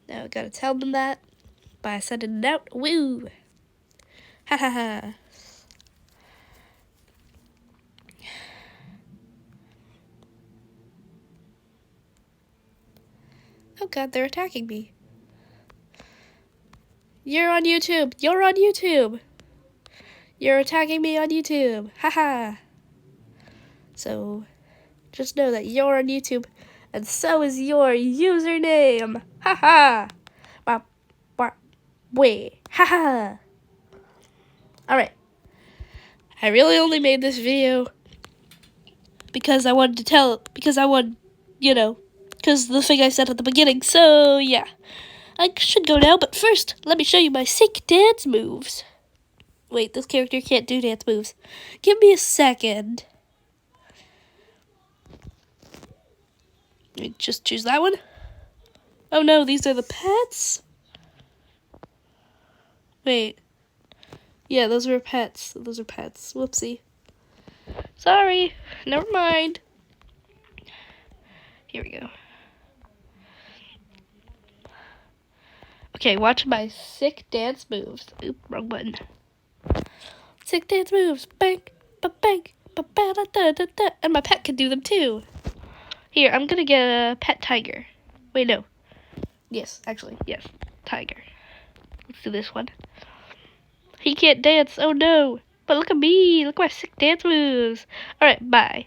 Now I gotta tell them that by sending it out. Woo! Ha ha ha. Oh god, they're attacking me. You're on YouTube. You're on YouTube. You're attacking me on YouTube. Haha. So, just know that you're on YouTube, and so is your username. Haha. Wait. Haha. Alright. I really only made this video because I wanted to tell, because the thing I said at the beginning. So, yeah. I should go now, but first, let me show you my sick dance moves. Wait, this character can't do dance moves. Give me a second. Let me just choose that one. Oh no, these are the pets? Wait. Yeah, those were pets. Those are pets. Whoopsie. Sorry. Never mind. Here we go. Okay, watch my sick dance moves. Oop, wrong button. Sick dance moves. Bang, ba-bang, ba-ba-da-da-da-da. And my pet can do them too. Here, I'm gonna get a pet tiger. Wait, no. Yes, actually, yes. Tiger. Let's do this one. He can't dance. Oh no. But look at me. Look at my sick dance moves. Alright, bye.